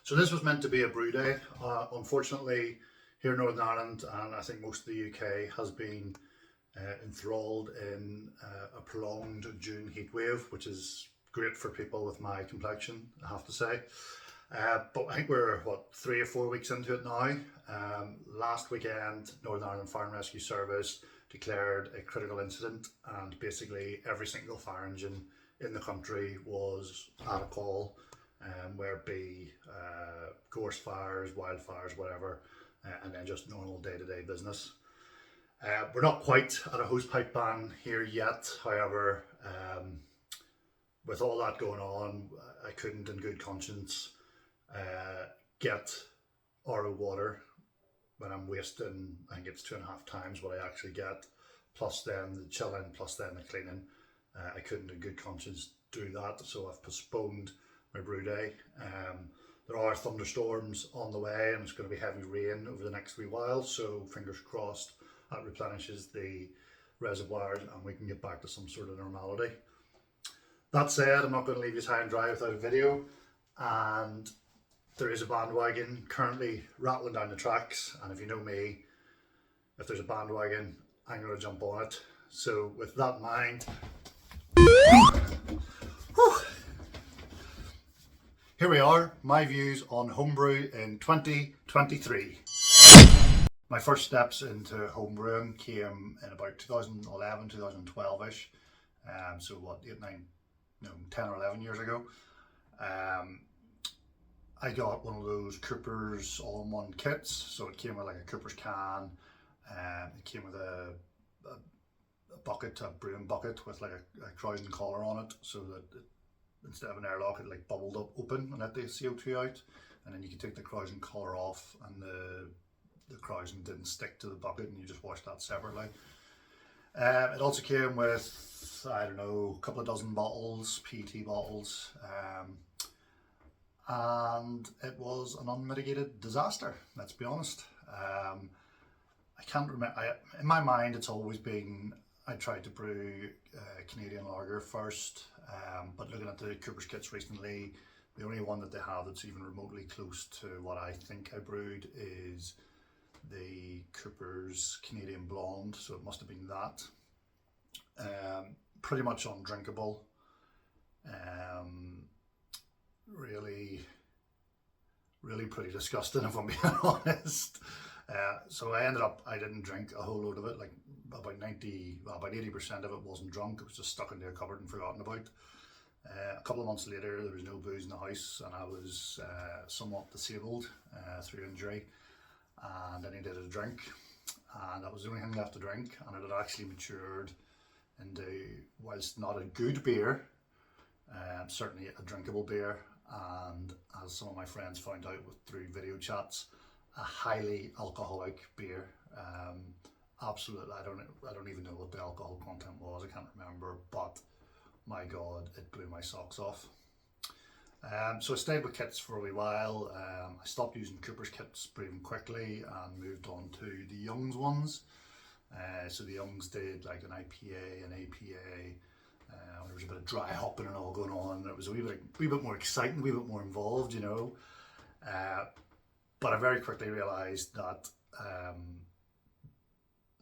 So this was meant to be a brew day. Unfortunately, here in Northern Ireland, and I think most of the UK, has been enthralled in a prolonged June heat wave, which is great for people with my complexion, I have to say. But I think we're, 3 or 4 weeks into it now. Last weekend, Northern Ireland Fire and Rescue Service declared a critical incident, and basically every single fire engine in the country was at a call, where it be gorse fires, wildfires, whatever, and then just normal day-to-day business. We're not quite at a hosepipe ban here yet. However, with all that going on, I couldn't in good conscience get RO water when I'm wasting, I think it's 2.5 times what I actually get, plus then the chilling, plus then the cleaning. I couldn't in good conscience do that, so I've postponed my brew day. There are thunderstorms on the way, and it's going to be heavy rain over the next wee while, so fingers crossed that replenishes the reservoirs and we can get back to some sort of normality. That said, I'm not going to leave you high and dry without a video, and there is a bandwagon currently rattling down the tracks, and if you know me, if there's a bandwagon, I'm going to jump on it. So with that in mind, here we are, my views on homebrew in 2023. My first steps into homebrewing came in about 2011, 2012-ish. So what, 8, 9, no, 10 or 11 years ago. I got one of those Cooper's all-in-one kits. So it came with like a Cooper's can. It came with a bucket, a brewing bucket with like a Krausen collar on it, so that instead of an airlock, it like bubbled up open and let the CO2 out, and then you could take the Krausen collar off, and the Krausen didn't stick to the bucket, and you just washed that separately. It also came with, I don't know, a couple of dozen bottles, PET bottles, and it was an unmitigated disaster, let's be honest. I can't remember, in my mind it's always been, I tried to brew Canadian lager first, but looking at the Cooper's kits recently, the only one that they have that's even remotely close to what I think I brewed is the Cooper's Canadian Blonde, so it must have been that. Pretty much undrinkable. Really pretty disgusting, if I'm being honest. So I didn't drink a whole load of it, like about 80% of it wasn't drunk, it was just stuck into a cupboard and forgotten about. A couple of months later, there was no booze in the house, and I was somewhat disabled through injury, and I needed a drink, and that was the only thing left to drink, and it had actually matured into, whilst not a good beer, certainly a drinkable beer, and as some of my friends found out through video chats, a highly alcoholic beer. Absolutely, I don't even know what the alcohol content was, I can't remember, but my god, it blew my socks off. So I stayed with kits for a wee while. I stopped using Cooper's kits brewing quickly and moved on to the Young's ones. So the Young's did like an IPA, an APA. There was a bit of dry hopping and all going on. It was a wee bit more exciting, a wee bit more involved, you know. But I very quickly realised that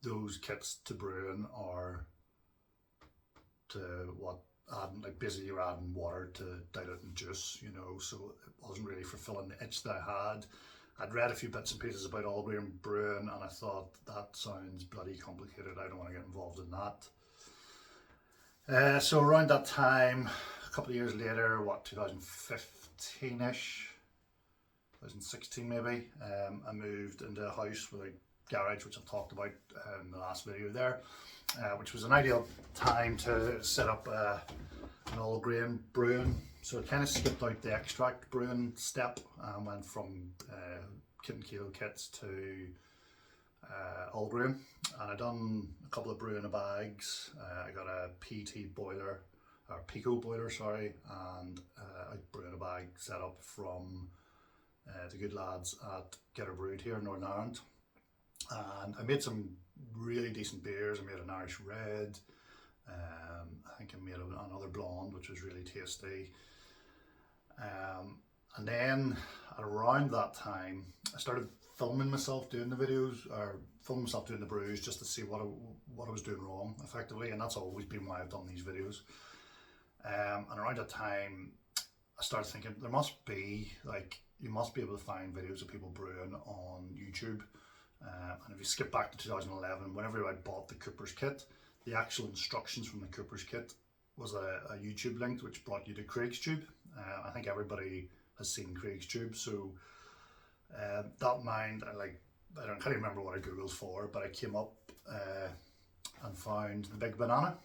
those kits to brewing are to what, like basically you're adding water to dilute it in juice, you know, so it wasn't really fulfilling the itch that I had. I'd read a few bits and pieces about all grain brewing, and I thought that sounds bloody complicated, I don't want to get involved in that. So around that time, a couple of years later, 2015-ish, 2016 maybe, I moved into a house with a garage, which I've talked about in the last video there, which was an ideal time to set up an all grain brewing. So it kind of skipped out the extract brewing step and went from kit and kilo kits to all grain, and I done a couple of brew in a bags. I got a PT boiler, or Pico boiler, sorry, and a brew in a bag set up from the good lads at Get Her Brewed here in Northern Ireland. And I made some really decent beers. I made an Irish Red, I think I made another blonde, which was really tasty. And then at around that time, I started filming myself doing the videos, or filming myself doing the brews, just to see what I was doing wrong, effectively, and that's always been why I've done these videos. And around that time, I started thinking there must be, like, you must be able to find videos of people brewing on YouTube. And if you skip back to 2011, whenever I bought the Cooper's kit, the actual instructions from the Cooper's kit was a YouTube link which brought you to Craig's Tube. I think everybody has seen Craig's Tube, so that mind, I can't even remember what I googled for, but I came up and found the Big Banana.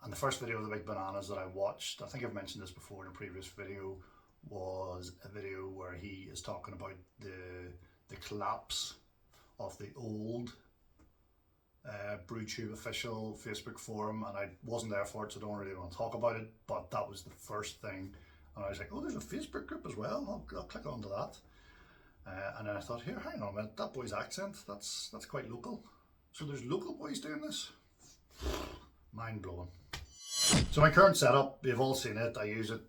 And the first video of the Big Bananas that I watched, I think I've mentioned this before in a previous video, was a video where he is talking about the collapse of the old brewtube official Facebook forum, and I wasn't there for it, so I don't really want to talk about it, but that was the first thing, and I was like, oh, there's a Facebook group as well, I'll click onto that. And then I thought, here, hang on a minute, that boy's accent, that's quite local. So there's local boys doing this? Mind blowing. So my current setup, you've all seen it, I use it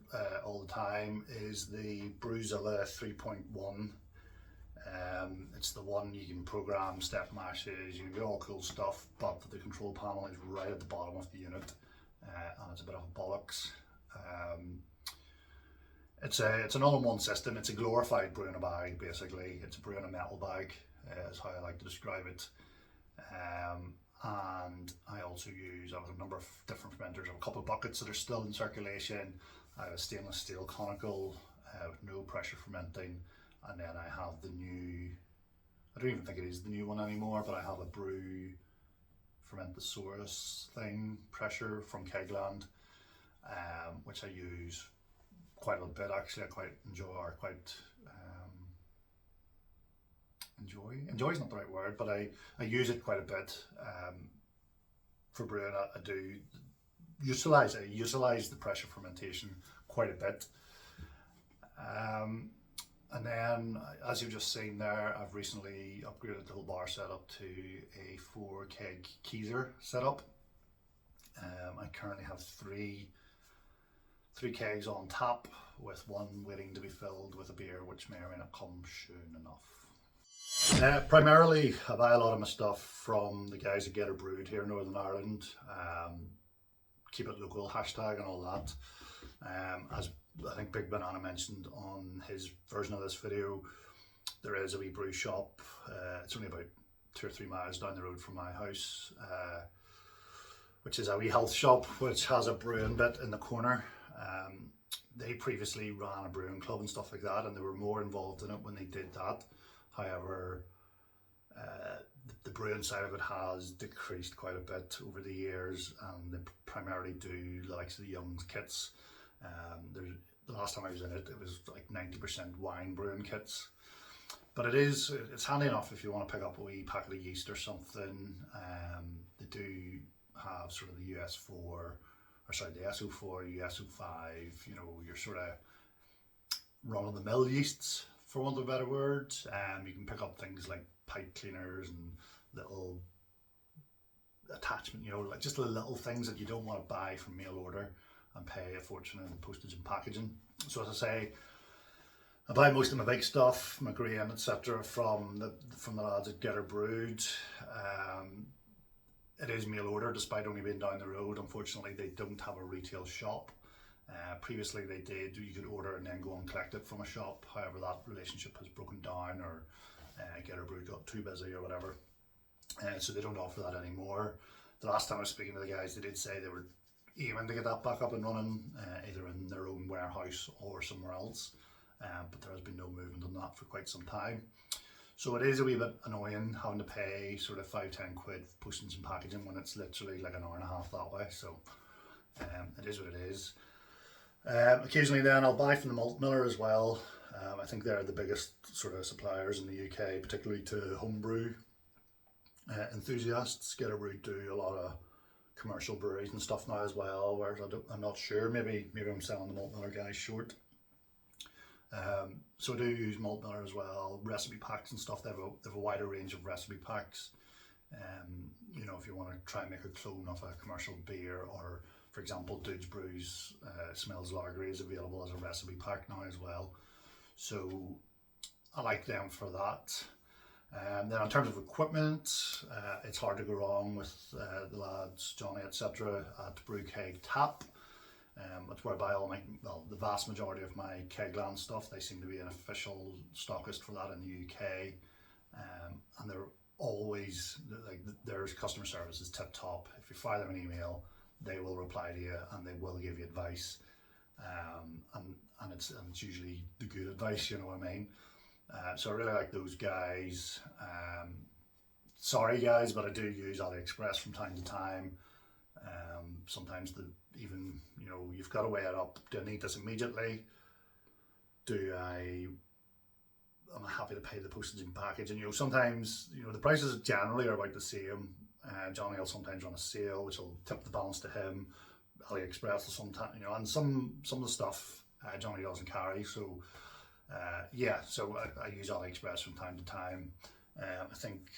all the time, is the Brewzilla 3.1. It's the one you can program step mashes, you can do all cool stuff, but the control panel is right at the bottom of the unit, and it's a bit of a bollocks. It's an all-in-one system. It's a glorified brew in a bag, basically. It's a brew in a metal bag, is how I like to describe it. And I also use, I have a number of different fermenters. I have a couple of buckets that are still in circulation. I have a stainless steel conical with no pressure fermenting. And then I have the new, I don't even think it is the new one anymore, but I have a Brew Fermentosaurus thing, pressure from Kegland, which I use quite a bit actually. I quite enjoy, or quite enjoy is not the right word, but I use it quite a bit for brewing. I do utilize the pressure fermentation quite a bit. And then, as you've just seen there, I've recently upgraded the whole bar setup to a 4 keg Keezer setup. I currently have three kegs on tap, with one waiting to be filled with a beer, which may or may not come soon enough. Primarily, I buy a lot of my stuff from the guys at Get Her Brewed here in Northern Ireland. Keep it local, hashtag and all that. As I think Big Banana mentioned on his version of this video, there is a wee brew shop. It's only about 2 or 3 miles down the road from my house, which is a wee health shop which has a brewing bit in the corner. They previously ran a brewing club and stuff like that, and they were more involved in it when they did that. However, the brewing side of it has decreased quite a bit over the years, and they primarily do the likes of the Young's kits. The last time I was in it, it was like 90% wine brewing kits. But it's handy enough if you want to pick up a wee packet of yeast or something. They do have sort of the the SO4, SO5, you know, your sort of run-of-the-mill yeasts, for want of a better word. You can pick up things like pipe cleaners and little attachment, you know, like just the little things that you don't want to buy from mail order and pay a fortune in postage and packaging. So as I say, I buy most of my big stuff, my grain, etc., from the lads at Get Her Brewed. It is mail order, despite only being down the road. Unfortunately, they don't have a retail shop. Previously they did, you could order and then go and collect it from a shop. However, that relationship has broken down, or Get Her Brewed got too busy or whatever. So they don't offer that anymore. The last time I was speaking to the guys, they did say they were aiming to get that back up and running, either in their own warehouse or somewhere else. But there has been no movement on that for quite some time. So it is a wee bit annoying having to pay sort of 5-10 quid for postage and packaging when it's literally like an hour and a half that way. So it is what it is. Occasionally then I'll buy from the malt miller as well. I think they're the biggest sort of suppliers in the UK, particularly to home brew enthusiasts. Get Her Brewed do a lot of commercial breweries and stuff now as well, whereas I'm not sure, maybe I'm selling the malt miller guys short. So I do use malt miller as well, recipe packs and stuff. They have a wider range of recipe packs. You know, if you want to try and make a clone of a commercial beer, or for example, Dude's Brews Smells Lager is available as a recipe pack now as well. So I like them for that. Then in terms of equipment, it's hard to go wrong with the lads, Johnny, etc. at Brew Keg Tap. That's where I buy all my, well, the vast majority of my Kegland stuff. They seem to be an official stockist for that in the UK. And they're always, like, their customer service is tip top. If you fire them an email, they will reply to you and they will give you advice. And it's usually the good advice, you know what I mean? So I really like those guys. Sorry guys, but I do use AliExpress from time to time. Sometimes even, you know, you've got to weigh it up. Do I need this immediately? I'm happy to pay the postage and package, and you know, sometimes, you know, the prices generally are about the same. Johnny will sometimes run a sale which will tip the balance to him. AliExpress will sometimes, you know, and some of the stuff Johnny doesn't carry, so yeah, so I use AliExpress from time to time. I think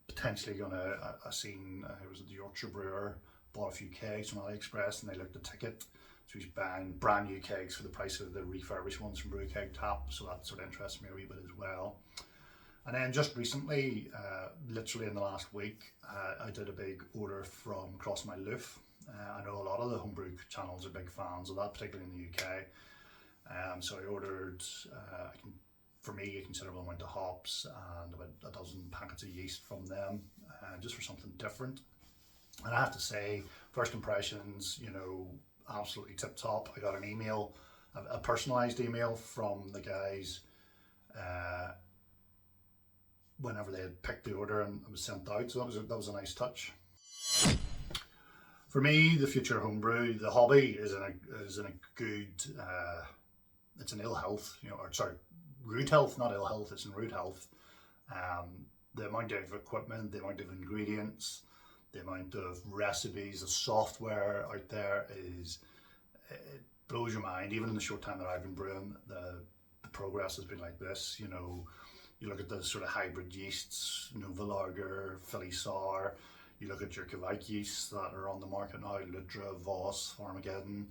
potentially I seen it was the Yorkshire brewer bought a few kegs from AliExpress, and they looked at the ticket, so he's buying brand new kegs for the price of the refurbished ones from Brew Keg Tap, so that sort of interests me a wee bit as well. And then just recently, literally in the last week, I did a big order from across my loof. I know a lot of the homebrew channels are big fans of that, particularly in the UK. So I ordered, for me, a considerable amount of hops and about a dozen packets of yeast from them, just for something different. And I have to say, first impressions, you know, absolutely tip top. I got an email, a personalised email from the guys whenever they had picked the order, and it was sent out. So that was a nice touch. For me, the future of homebrew, the hobby is in a good, it's in ill health, you know, or sorry, rude health, not ill health, it's in rude health. The amount of equipment, the amount of ingredients, the amount of recipes, the software out there it blows your mind. Even in the short time that I've been brewing, the progress has been like this. You know, you look at the sort of hybrid yeasts, Nova Lager, Philly Sour. You look at your Kvike yeasts that are on the market now, Ludra, Voss, Farmageddon,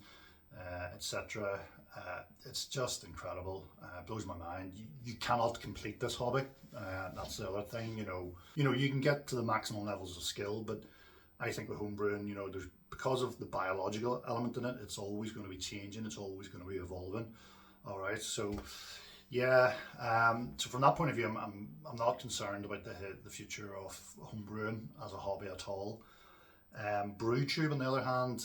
etc. It's just incredible. It blows my mind. You cannot complete this hobby. That's the other thing. You know, you can get to the maximum levels of skill, but I think with homebrewing, you know, because of the biological element in it, it's always going to be changing. It's always going to be evolving. All right, so yeah. So from that point of view, I'm not concerned about the future of homebrewing as a hobby at all. Brewtube, on the other hand,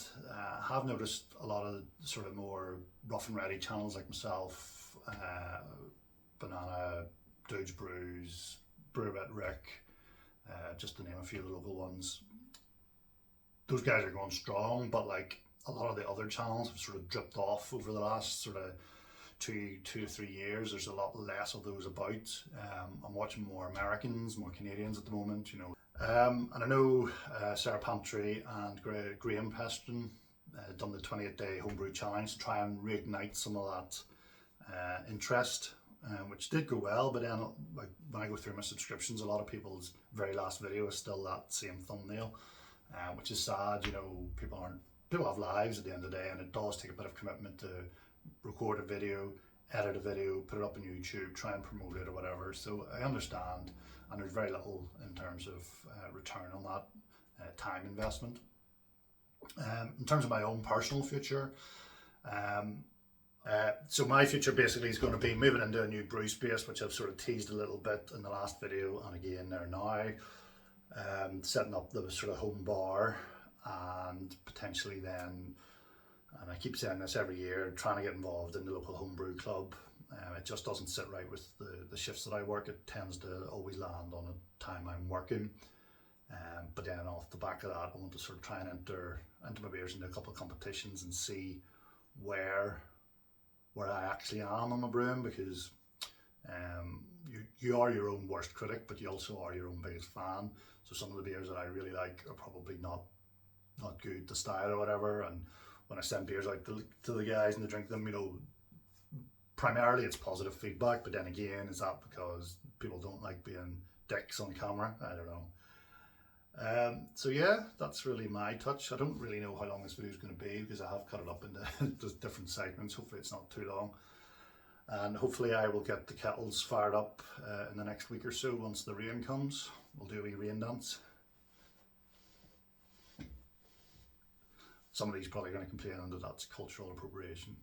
have noticed a lot of sort of more rough and ready channels like myself, Banana, Dudes Brews, Brewbit Rick, just to name a few of the local ones. Those guys are going strong, but like a lot of the other channels have sort of dripped off over the last sort of two to 3 years. There's a lot less of those about. I'm watching more Americans, more Canadians at the moment, you know. And I know Sarah Pantry and Graham Peston done the 28-day homebrew challenge to try and reignite some of that interest, which did go well. But then, like, when I go through my subscriptions, a lot of people's very last video is still that same thumbnail, which is sad. You know, people have lives at the end of the day, and it does take a bit of commitment to record a video, edit a video, put it up on YouTube, try and promote it or whatever. So I understand, and there's very little in terms of return on that time investment. In terms of my own personal future, so my future basically is going to be moving into a new brew space, which I've sort of teased a little bit in the last video and again there now. Setting up the sort of home bar, and potentially then, and I keep saying this every year, trying to get involved in the local homebrew club. It just doesn't sit right with the shifts that I work. It tends to always land on a time I'm working. But then off the back of that, I want to sort of try and enter my beers into a couple of competitions and see where I actually am on my brewing, because you are your own worst critic, but you also are your own biggest fan. So some of the beers that I really like are probably not good to style or whatever. And when I send beers out to the guys and they drink them, you know, primarily it's positive feedback, but then again, is that because people don't like being dicks on camera? I don't know. So yeah, that's really my touch. I don't really know how long this video is going to be, because I have cut it up into just different segments. Hopefully it's not too long. And hopefully I will get the kettles fired up in the next week or so once the rain comes. We'll do a wee rain dance. Somebody's probably going to complain that that's cultural appropriation.